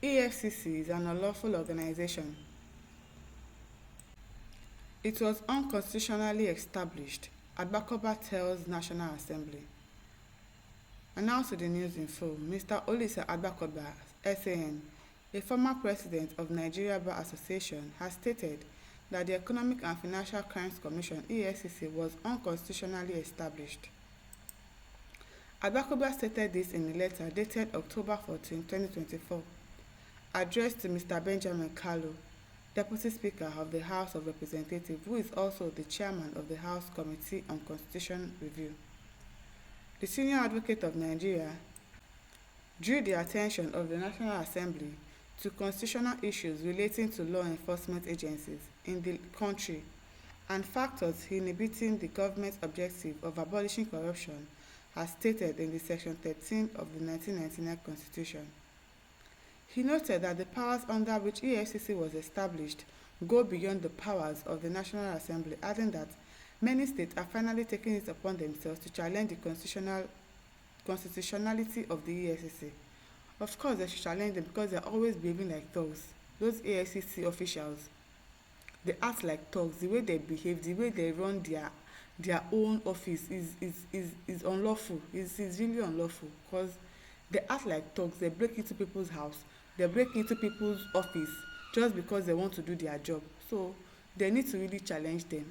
EFCC is an unlawful organization. It was unconstitutionally established, Agbakoba tells National Assembly. And now to the news info. Mr. Olisa Agbakoba, SAN, a former president of Nigeria Bar Association, has stated that the Economic and Financial Crimes Commission (EFCC) was unconstitutionally established. Agbakoba stated this in a letter dated October 14, 2024, addressed to Mr. Benjamin Kalu, Deputy Speaker of the House of Representatives, who is also the chairman of the House Committee on Constitution Review. The senior advocate of Nigeria drew the attention of the National Assembly to constitutional issues relating to law enforcement agencies in the country and factors inhibiting the government's objective of abolishing corruption as stated in the Section 13 of the 1999 Constitution. He noted that the powers under which EFCC was established go beyond the powers of the National Assembly, adding that many states are finally taking it upon themselves to challenge the constitutionality of the EFCC. Of course, they should challenge them because they are always behaving like thugs. Those EFCC officials, they act like thugs. The way they behave, the way they run their own office is unlawful. Is really unlawful because they act like thugs. They break into people's house. They break into people's office just because they want to do their job. So they need to really challenge them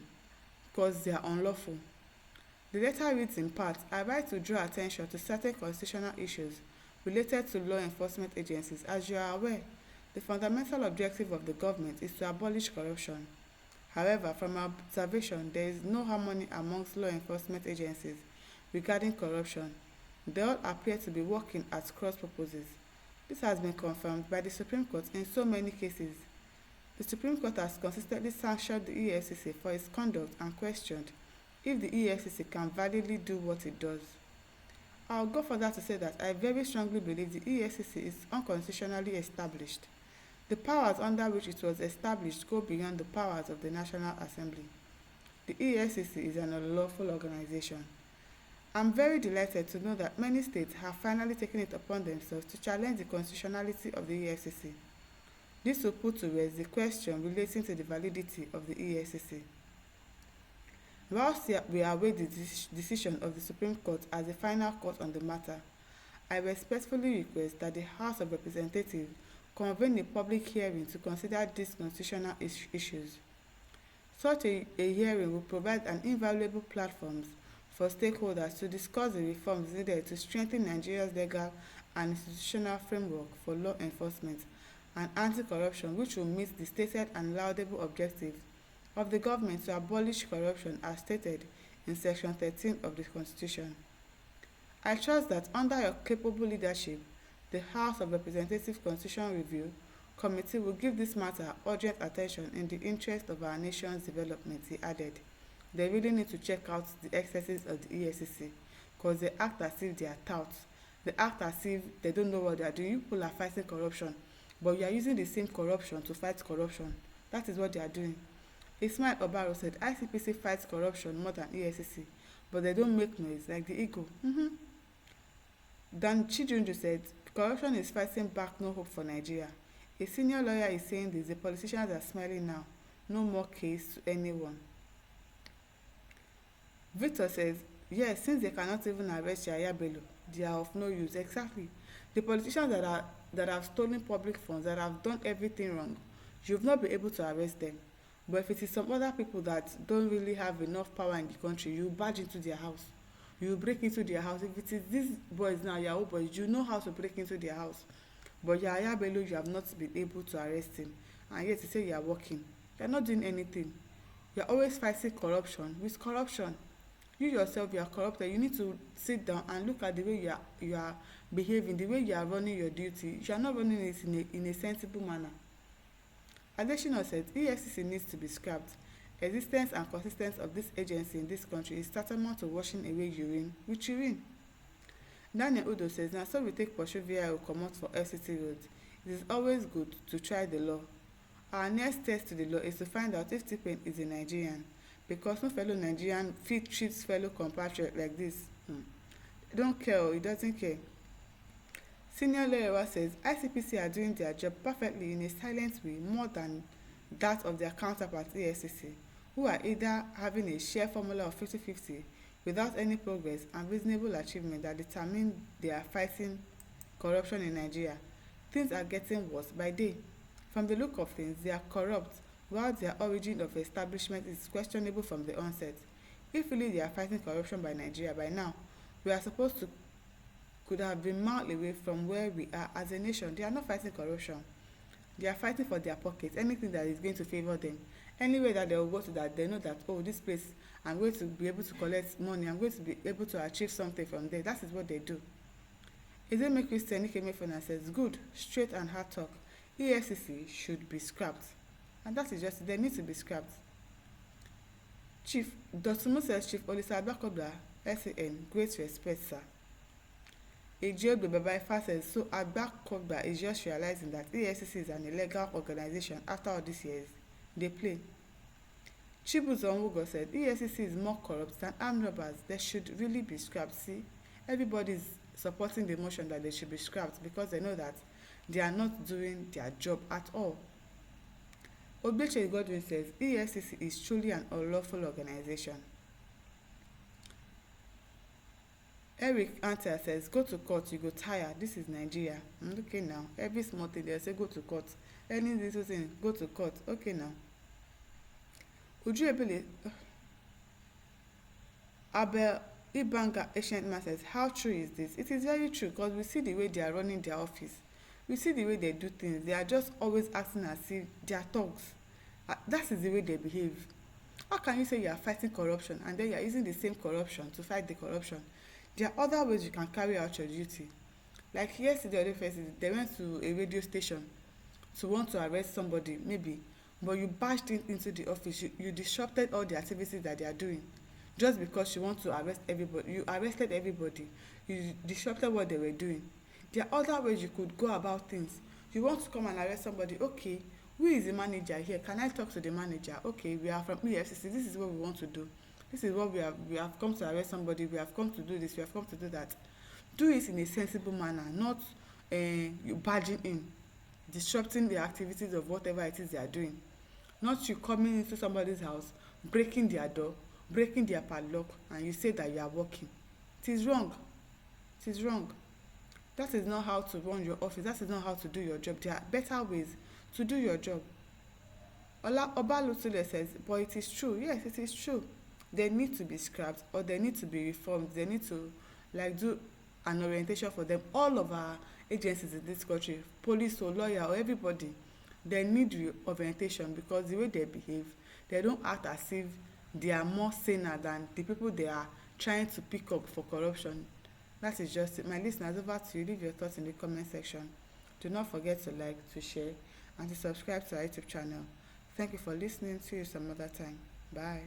because they are unlawful. The letter reads in part, I write to draw attention to certain constitutional issues related to law enforcement agencies. As you are aware, the fundamental objective of the government is to abolish corruption. However, from our observation, there is no harmony amongst law enforcement agencies regarding corruption. They all appear to be working at cross purposes. This has been confirmed by the Supreme Court in so many cases. The Supreme Court has consistently sanctioned the EFCC for its conduct and questioned if the EFCC can validly do what it does. I will go further to say that I very strongly believe the EFCC is unconstitutionally established. The powers under which it was established go beyond the powers of the National Assembly. The EFCC is an unlawful organization. I am very delighted to know that many states have finally taken it upon themselves to challenge the constitutionality of the EFCC. This will put to rest the question relating to the validity of the EFCC. Whilst we await the decision of the Supreme Court as the final court on the matter, I respectfully request that the House of Representatives convene a public hearing to consider these constitutional issues. Such a hearing will provide an invaluable platform for stakeholders to discuss the reforms needed to strengthen Nigeria's legal and institutional framework for law enforcement and anti-corruption, which will meet the stated and laudable objectives of the government to abolish corruption as stated in Section 13 of the Constitution. I trust that under your capable leadership, the House of Representatives Constitution Review Committee will give this matter urgent attention in the interest of our nation's development, he added. They really need to check out the excesses of the EFCC because they act as if they are touts. They act as if they don't know what they are doing. You people are fighting corruption, but you are using the same corruption to fight corruption. That is what they are doing. Ismail Obaro said ICPC fights corruption more than EFCC, but they don't make noise like the eagle. Dan Chijunju said corruption is fighting back, no hope for Nigeria. A senior lawyer is saying this. The politicians are smiling now. No more case to anyone. Victor says, yes, since they cannot even arrest Yaya Bello, they are of no use. Exactly. The politicians that have stolen public funds, that have done everything wrong, you've not been able to arrest them. But if it is some other people that don't really have enough power in the country, you barge into their house. You break into their house. If it is these boys now, Yahoo boys, you know how to break into their house. But Yaya Bello, you have not been able to arrest him. And yet you say you are working. You are not doing anything. You are always fighting corruption with corruption. You yourself, you are corrupted. You need to sit down and look at the way you are behaving, the way you are running your duty. You are not running it in a sensible manner. Adesina said EFCC needs to be scrapped. Existence and consistency of this agency in this country is tantamount to washing away urine with urine. Daniel Udo says, now so we take pursue VIO comot for FCT roads. It is always good to try the law. Our next test to the law is to find out if T-Pain is a Nigerian, because no fellow Nigerian fit treats fellow compatriot like this. He don't care, he doesn't care. Senior lawyer says ICPC are doing their job perfectly in a silent way more than that of their counterparts EFCC, who are either having a share formula of 50-50 without any progress and reasonable achievement that determine they are fighting corruption in Nigeria. Things are getting worse by day. From the look of things, they are corrupt while their origin of establishment is questionable from the onset. If really they are fighting corruption by Nigeria by now, we are supposed to could have been miles away from where we are as a nation. They are not fighting corruption. They are fighting for their pockets, anything that is going to favor them. Anywhere that they will go to that they know that, oh, this place, I'm going to be able to collect money, I'm going to be able to achieve something from there. That is what they do. Ezeme Christian Ikemefona says, good, straight and hard talk. EFCC should be scrapped. And that is just, they need to be scrapped. Chief Dotumu says, Chief Olisa Abakoba, SAN, great respect, sir. Ejiobe Babaifa says, so Abakoba is just realizing that EFCC is an illegal organization after all these years. They play. Chibuzo Onwugo said, EFCC is more corrupt than armed robbers. They should really be scrapped. See, everybody is supporting the motion that they should be scrapped because they know that they are not doing their job at all. Obeche Godwin says, EFCC is truly an unlawful organization. Eric Antia says, go to court, you go tire. This is Nigeria. Okay now. Every small thing they say go to court. Any little thing, go to court. Okay now. Uju Ebele, Abel Ibanga Ancient Man says, how true is this? It is very true because we see the way they are running their office. We see the way they do things. They are just always acting as if they are thugs. That is the way they behave. How can you say you are fighting corruption and then you are using the same corruption to fight the corruption? There are other ways you can carry out your duty. Like yesterday or the first, they went to a radio station to want to arrest somebody, maybe, but you barged into the office. You disrupted all the activities that they are doing just because you want to arrest everybody. You arrested everybody. You disrupted what they were doing. There are other ways you could go about things. You want to come and arrest somebody, okay, who is the manager here? Can I talk to the manager? Okay, we are from EFCC. This is what we want to do. This is what we have come to arrest somebody. We have come to do this. We have come to do that. Do it in a sensible manner, not you barging in, disrupting the activities of whatever it is they are doing. Not you coming into somebody's house, breaking their door, breaking their padlock, and you say that you are working. It is wrong. It is wrong. That is not how to run your office. That is not how to do your job. There are better ways to do your job. Obalutule says, but it is true. Yes, it is true. They need to be scrapped or they need to be reformed. They need to do an orientation for them. All of our agencies in this country, police or lawyer or everybody, they need orientation because the way they behave, they don't act as if they are more saner than the people they are trying to pick up for corruption. That is just it. My listeners, over to you. Leave your thoughts in the comment section. Do not forget to like, to share, and to subscribe to our YouTube channel. Thank you for listening. See you some other time. Bye.